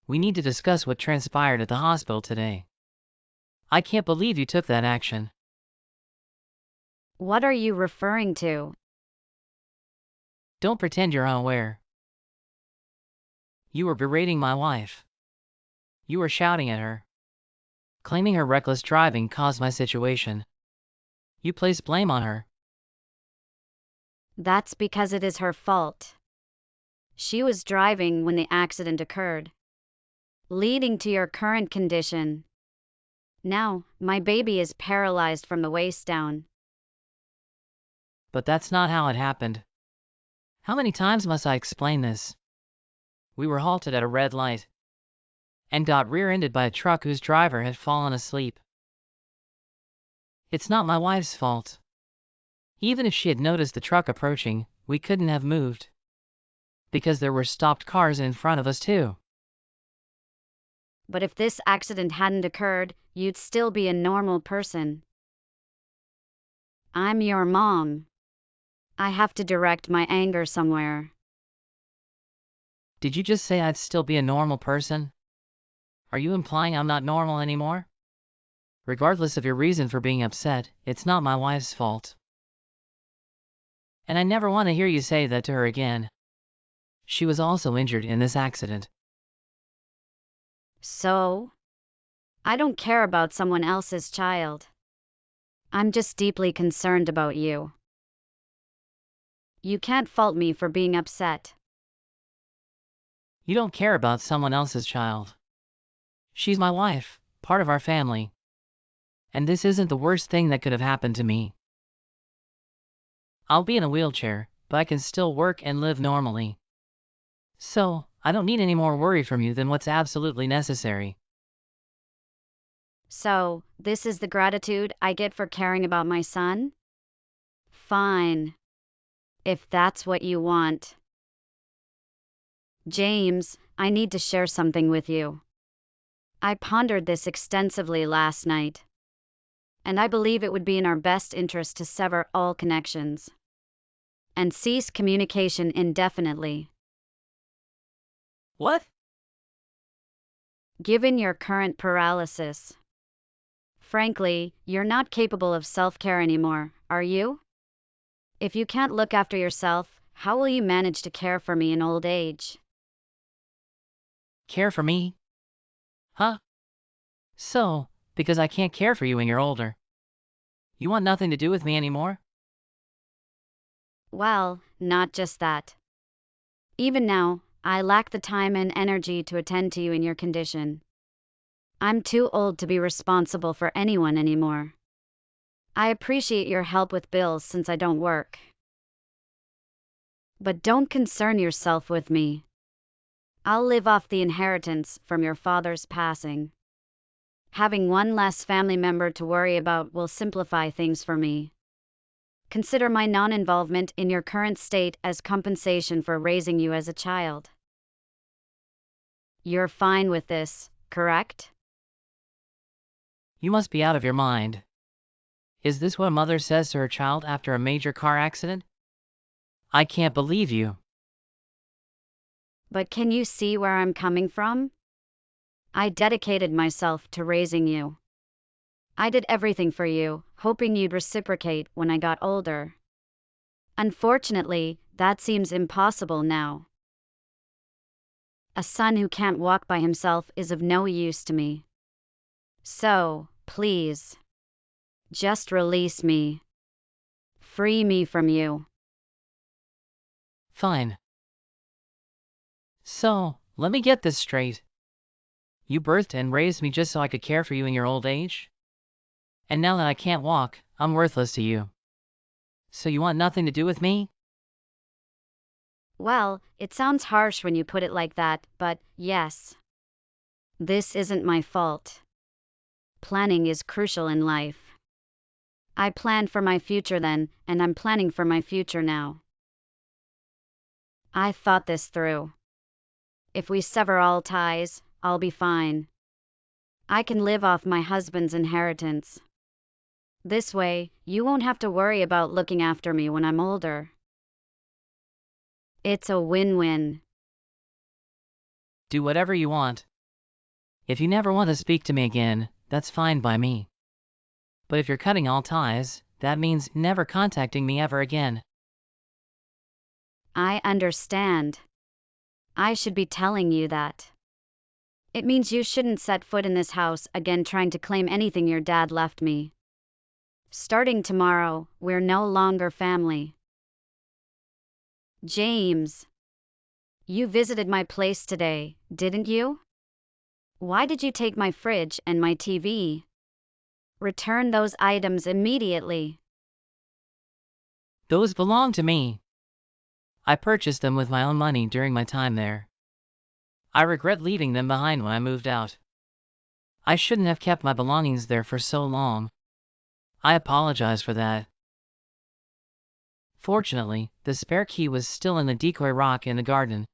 We need to discuss what transpired at the hospital today. I can't believe you took that action. What are you referring to? Don't pretend you're unaware. You were berating my wife. You were shouting at her, claiming her reckless driving caused my situation. You placed blame on her. That's because it is her fault. She was driving when the accident occurred, leading to your current condition. Now, my baby is paralyzed from the waist down. But that's not how it happened. How many times must I explain this? We were halted at a red light and got rear-ended by a truck whose driver had fallen asleep. It's not my wife's fault. Even if she had noticed the truck approaching, we couldn't have moved, because there were stopped cars in front of us too. But if this accident hadn't occurred, you'd still be a normal person. I'm your mom. I have to direct my anger somewhere. Did you just say I'd still be a normal person? Are you implying I'm not normal anymore? Regardless of your reason for being upset, it's not my wife's fault. And I never want to hear you say that to her again. She was also injured in this accident. So? I don't care about someone else's child. I'm just deeply concerned about you. You can't fault me for being upset. You don't care about someone else's child. She's my wife, part of our family. And this isn't the worst thing that could have happened to me. I'll be in a wheelchair, but I can still work and live normally. So, I don't need any more worry from you than what's absolutely necessary. So, this is the gratitude I get for caring about my son? Fine. If that's what you want. James, I need to share something with you. I pondered this extensively last night, and I believe it would be in our best interest to sever all connections and cease communication indefinitely. What? Given your current paralysis, frankly, you're not capable of self-care anymore, are you? If you can't look after yourself, how will you manage to care for me in old age? Care for me? Huh? So, because I can't care for you when you're older, you want nothing to do with me anymore? Well, not just that. Even now, I lack the time and energy to attend to you in your condition. I'm too old to be responsible for anyone anymore. I appreciate your help with bills since I don't work. But don't concern yourself with me. I'll live off the inheritance from your father's passing. Having one less family member to worry about will simplify things for me. Consider my non-involvement in your current state as compensation for raising you as a child. You're fine with this, correct? You must be out of your mind. Is this what a mother says to her child after a major car accident? I can't believe you. But can you see where I'm coming from? I dedicated myself to raising you. I did everything for you, hoping you'd reciprocate when I got older. Unfortunately, that seems impossible now. A son who can't walk by himself is of no use to me. So, please, just release me. Free me from you. Fine. So, let me get this straight. You birthed and raised me just so I could care for you in your old age? And now that I can't walk, I'm worthless to you. So you want nothing to do with me? Well, it sounds harsh when you put it like that, but yes. This isn't my fault. Planning is crucial in life. I planned for my future then, and I'm planning for my future now. I thought this through. If we sever all ties, I'll be fine. I can live off my husband's inheritance. This way, you won't have to worry about looking after me when I'm older. It's a win-win. Do whatever you want. If you never want to speak to me again, that's fine by me. But if you're cutting all ties, that means never contacting me ever again. I understand. I should be telling you that. It means you shouldn't set foot in this house again trying to claim anything your dad left me. Starting tomorrow, we're no longer family. James, you visited my place today, didn't you? Why did you take my fridge and my TV? Return those items immediately. Those belong to me. I purchased them with my own money during my time there. I regret leaving them behind when I moved out. I shouldn't have kept my belongings there for so long. I apologize for that. Fortunately, the spare key was still in the decoy rock in the garden.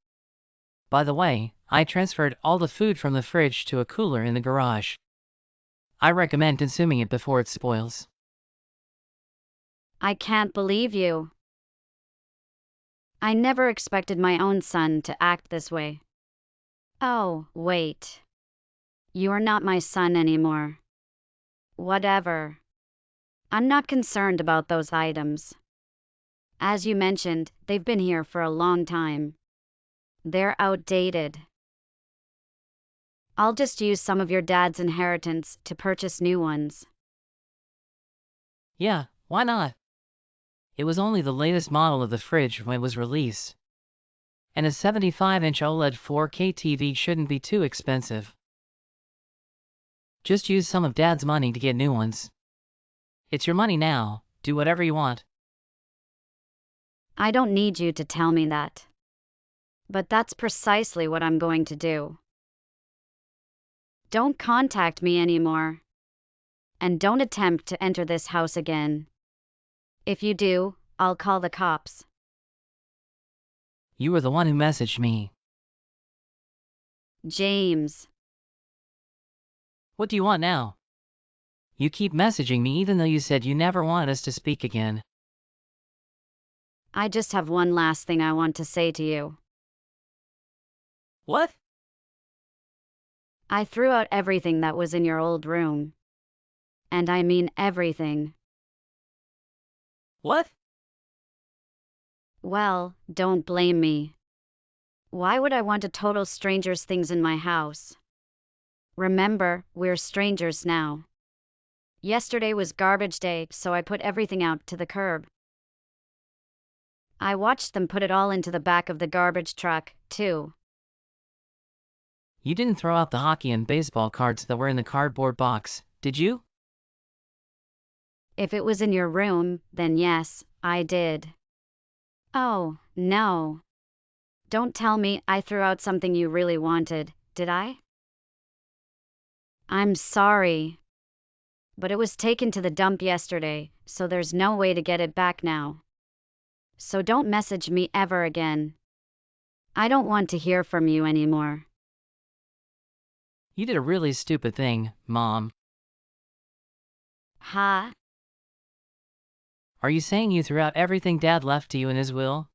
By the way, I transferred all the food from the fridge to a cooler in the garage. I recommend consuming it before it spoils. I can't believe you. I never expected my own son to act this way. Oh, wait. You're not my son anymore. Whatever. I'm not concerned about those items. As you mentioned, they've been here for a long time. They're outdated. I'll just use some of your dad's inheritance to purchase new ones. Yeah, why not? It was only the latest model of the fridge when it was released. And a 75-inch OLED 4K TV shouldn't be too expensive. Just use some of Dad's money to get new ones. It's your money now, do whatever you want. I don't need you to tell me that. But that's precisely what I'm going to do. Don't contact me anymore. And don't attempt to enter this house again. If you do, I'll call the cops. You were the one who messaged me. James. What do you want now? You keep messaging me even though you said you never wanted us to speak again. I just have one last thing I want to say to you. What? I threw out everything that was in your old room. And I mean everything. What? Well, don't blame me. Why would I want a total stranger's things in my house? Remember, we're strangers now. Yesterday was garbage day, so I put everything out to the curb. I watched them put it all into the back of the garbage truck, too. You didn't throw out the hockey and baseball cards that were in the cardboard box, did you? If it was in your room, then yes, I did. Oh, no. Don't tell me I threw out something you really wanted, did I? I'm sorry. But it was taken to the dump yesterday, so there's no way to get it back now. So don't message me ever again. I don't want to hear from you anymore. You did a really stupid thing, Mom. Huh? Are you saying you threw out everything Dad left to you in his will?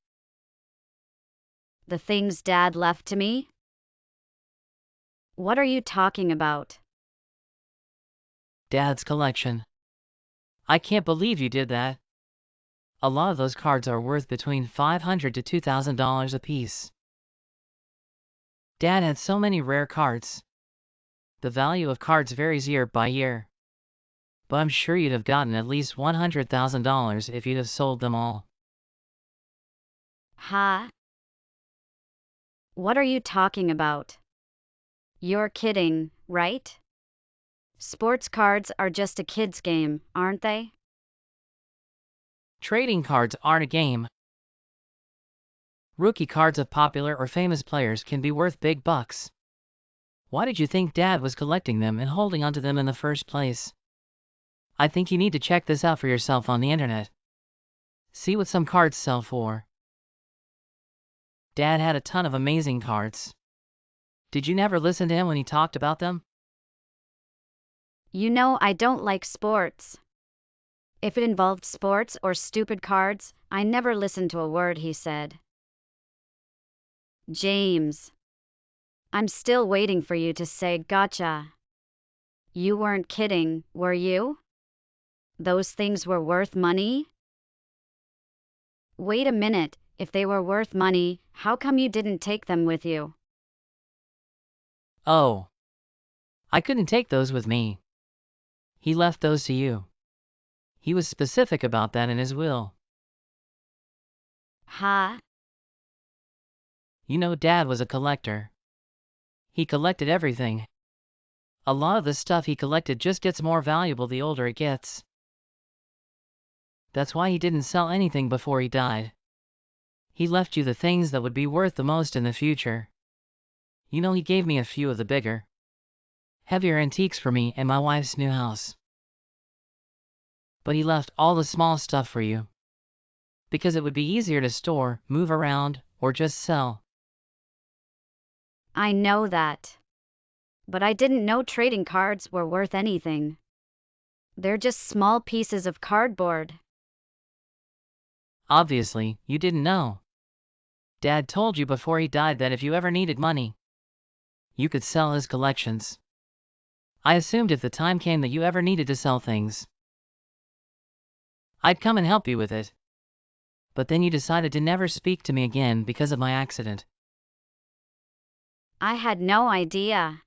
The things Dad left to me? What are you talking about? Dad's collection. I can't believe you did that. A lot of those cards are worth between $500 to $2,000 apiece. Dad had so many rare cards. The value of cards varies year by year. But I'm sure you'd have gotten at least $100,000 if you'd have sold them all. Huh? What are you talking about? You're kidding, right? Sports cards are just a kid's game, aren't they? Trading cards aren't a game. Rookie cards of popular or famous players can be worth big bucks. Why did you think Dad was collecting them and holding onto them in the first place? I think you need to check this out for yourself on the internet. See what some cards sell for. Dad had a ton of amazing cards. Did you never listen to him when he talked about them? You know I don't like sports. If it involved sports or stupid cards, I never listened to a word he said. James. I'm still waiting for you to say gotcha. You weren't kidding, were you? Those things were worth money? Wait a minute, if they were worth money, how come you didn't take them with you? Oh, I couldn't take those with me. He left those to you. He was specific about that in his will. Huh? You know, Dad was a collector. He collected everything. A lot of the stuff he collected just gets more valuable the older it gets. That's why he didn't sell anything before he died. He left you the things that would be worth the most in the future. You know, he gave me a few of the bigger, heavier antiques for me and my wife's new house. But he left all the small stuff for you, because it would be easier to store, move around, or just sell. I know that. But I didn't know trading cards were worth anything. They're just small pieces of cardboard. Obviously, you didn't know. Dad told you before he died that if you ever needed money, you could sell his collections. I assumed if the time came that you ever needed to sell things, I'd come and help you with it. But then you decided to never speak to me again because of my accident. I had no idea.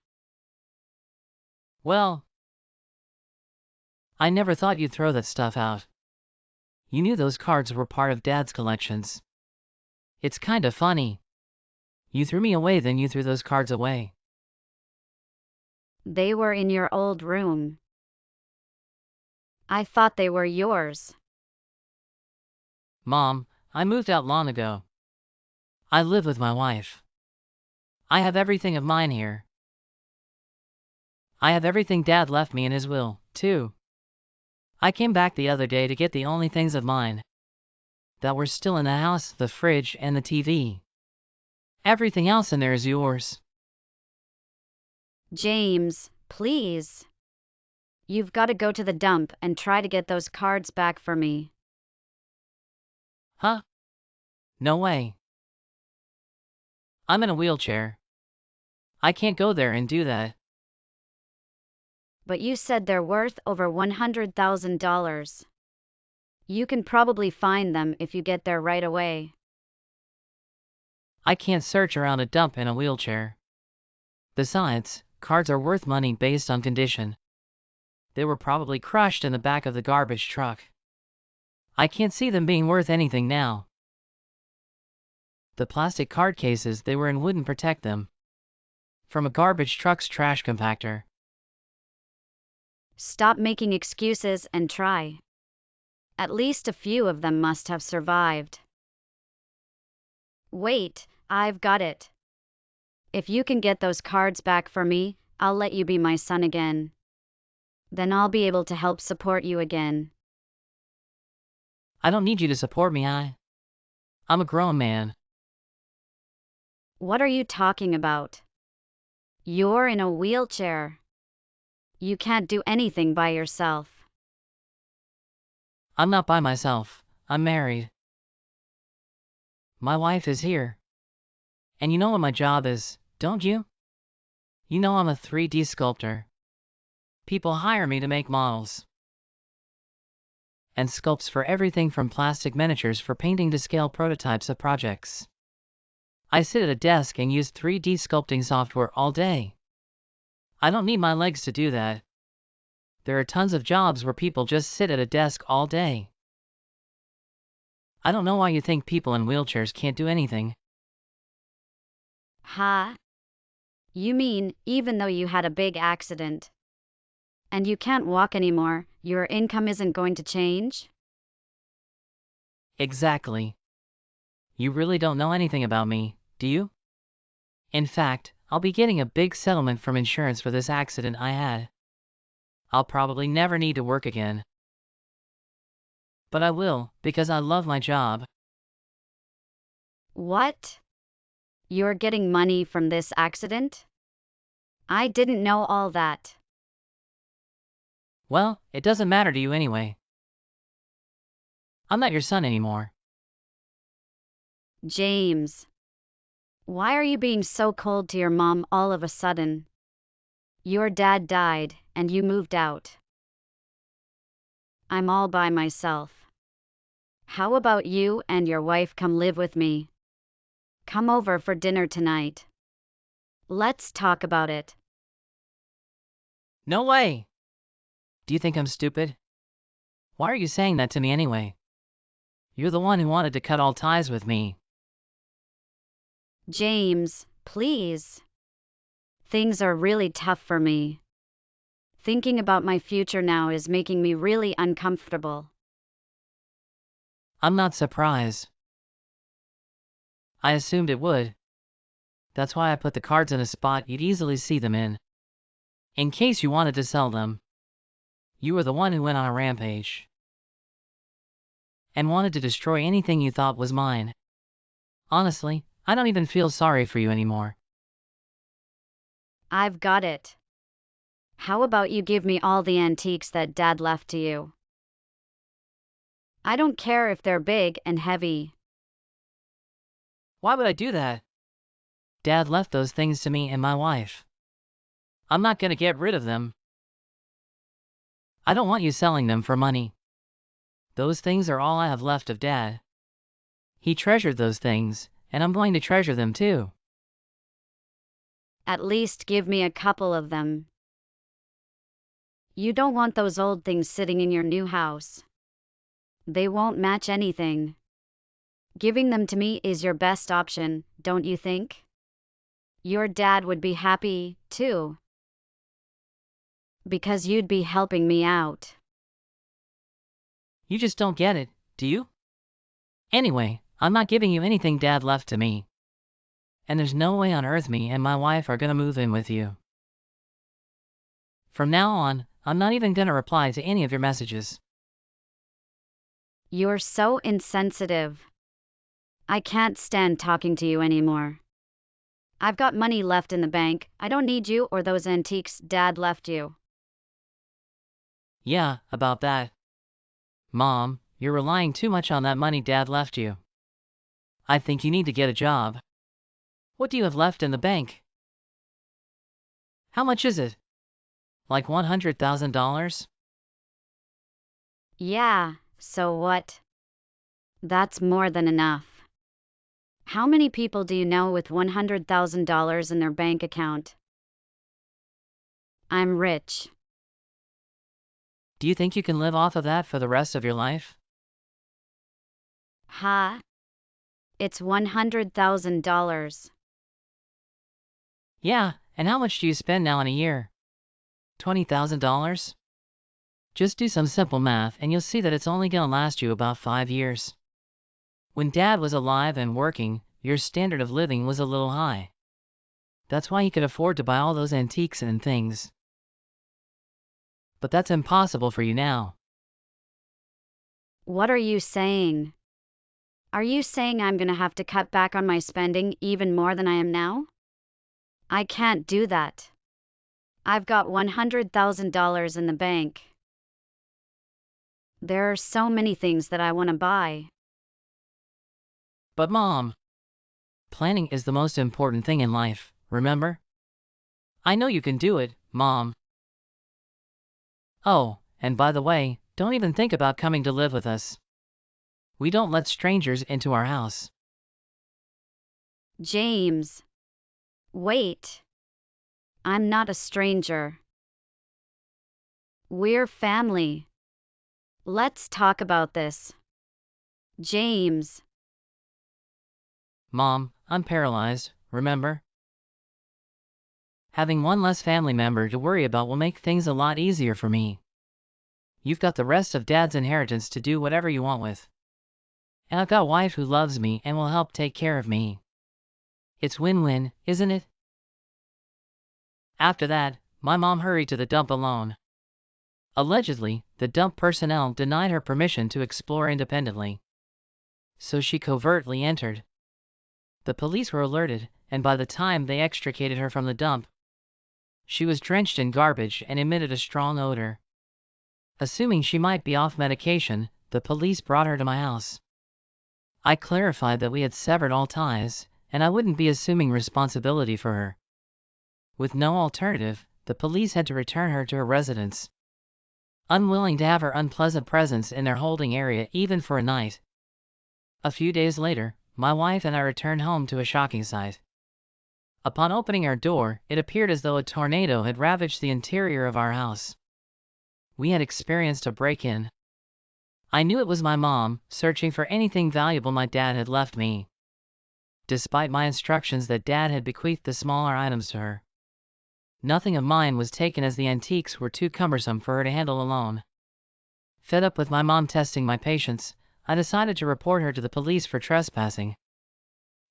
Well, I never thought you'd throw that stuff out. You knew those cards were part of Dad's collections. It's kinda funny. You threw me away, then you threw those cards away. They were in your old room. I thought they were yours. Mom, I moved out long ago. I live with my wife. I have everything of mine here. I have everything Dad left me in his will, too. I came back the other day to get the only things of mine that were still in the house, the fridge and the TV. Everything else in there is yours. James, please. You've got to go to the dump and try to get those cards back for me. Huh? No way. I'm in a wheelchair. I can't go there and do that. But you said they're worth over $100,000. You can probably find them if you get there right away. I can't search around a dump in a wheelchair. Besides, cards are worth money based on condition. They were probably crushed in the back of the garbage truck. I can't see them being worth anything now. The plastic card cases they were in wouldn't protect them from a garbage truck's trash compactor. Stop making excuses and try. At least a few of them must have survived. Wait, I've got it. If you can get those cards back for me, I'll let you be my son again. Then I'll be able to help support you again. I don't need you to support me, I'm a grown man. What are you talking about? You're in a wheelchair. You can't do anything by yourself. I'm not by myself. I'm married. My wife is here. And you know what my job is, don't you? You know I'm a 3D sculptor. People hire me to make models and sculpts for everything from plastic miniatures for painting to scale prototypes of projects. I sit at a desk and use 3D sculpting software all day. I don't need my legs to do that. There are tons of jobs where people just sit at a desk all day. I don't know why you think people in wheelchairs can't do anything. Huh? You mean, even though you had a big accident and you can't walk anymore, your income isn't going to change? Exactly. You really don't know anything about me, do you? In fact, I'll be getting a big settlement from insurance for this accident I had. I'll probably never need to work again. But I will, because I love my job. What? You're getting money from this accident? I didn't know all that. Well, it doesn't matter to you anyway. I'm not your son anymore. James. Why are you being so cold to your mom all of a sudden? Your dad died, and you moved out. I'm all by myself. How about you and your wife come live with me? Come over for dinner tonight. Let's talk about it. No way! Do you think I'm stupid? Why are you saying that to me anyway? You're the one who wanted to cut all ties with me. James, please. Things are really tough for me. Thinking about my future now is making me really uncomfortable. I'm not surprised. I assumed it would. That's why I put the cards in a spot you'd easily see them in case you wanted to sell them. You were the one who went on a rampage and wanted to destroy anything you thought was mine. Honestly, I don't even feel sorry for you anymore. I've got it. How about you give me all the antiques that Dad left to you? I don't care if they're big and heavy. Why would I do that? Dad left those things to me and my wife. I'm not gonna get rid of them. I don't want you selling them for money. Those things are all I have left of Dad. He treasured those things, and I'm going to treasure them too. At least give me a couple of them. You don't want those old things sitting in your new house. They won't match anything. Giving them to me is your best option, don't you think? Your dad would be happy, too. Because you'd be helping me out. You just don't get it, do you? Anyway, I'm not giving you anything Dad left to me. And there's no way on earth me and my wife are gonna move in with you. From now on, I'm not even gonna reply to any of your messages. You're so insensitive. I can't stand talking to you anymore. I've got money left in the bank. I don't need you or those antiques Dad left you. Yeah, about that. Mom, you're relying too much on that money Dad left you. I think you need to get a job. What do you have left in the bank? How much is it? Like $100,000? Yeah, so what? That's more than enough. How many people do you know with $100,000 in their bank account? I'm rich. Do you think you can live off of that for the rest of your life? Ha? It's $100,000. Yeah, and how much do you spend now in a year? $20,000? Just do some simple math and you'll see that it's only gonna last you about 5 years. When Dad was alive and working, your standard of living was a little high. That's why he could afford to buy all those antiques and things. But that's impossible for you now. What are you saying? Are you saying I'm gonna have to cut back on my spending even more than I am now? I can't do that. I've got $100,000 in the bank. There are so many things that I want to buy. But Mom, planning is the most important thing in life, remember? I know you can do it, Mom. Oh, and by the way, don't even think about coming to live with us. We don't let strangers into our house. James. Wait. I'm not a stranger. We're family. Let's talk about this. James. Mom, I'm paralyzed, remember? Having one less family member to worry about will make things a lot easier for me. You've got the rest of Dad's inheritance to do whatever you want with. And I've got a wife who loves me and will help take care of me. It's win-win, isn't it? After that, my mom hurried to the dump alone. Allegedly, the dump personnel denied her permission to explore independently. So she covertly entered. The police were alerted, and by the time they extricated her from the dump, she was drenched in garbage and emitted a strong odor. Assuming she might be off medication, the police brought her to my house. I clarified that we had severed all ties, and I wouldn't be assuming responsibility for her. With no alternative, the police had to return her to her residence, unwilling to have her unpleasant presence in their holding area even for a night. A few days later, my wife and I returned home to a shocking sight. Upon opening our door, it appeared as though a tornado had ravaged the interior of our house. We had experienced a break-in. I knew it was my mom, searching for anything valuable my dad had left me, despite my instructions that Dad had bequeathed the smaller items to her. Nothing of mine was taken as the antiques were too cumbersome for her to handle alone. Fed up with my mom testing my patience, I decided to report her to the police for trespassing.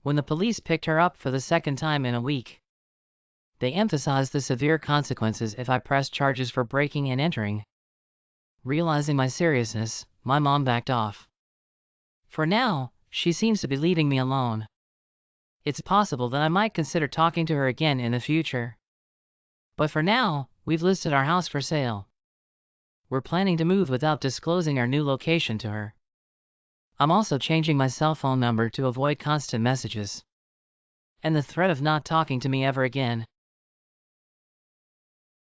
When the police picked her up for the second time in a week, they emphasized the severe consequences if I pressed charges for breaking and entering. Realizing my seriousness, my mom backed off. For now, she seems to be leaving me alone. It's possible that I might consider talking to her again in the future. But for now, we've listed our house for sale. We're planning to move without disclosing our new location to her. I'm also changing my cell phone number to avoid constant messages and the threat of not talking to me ever again.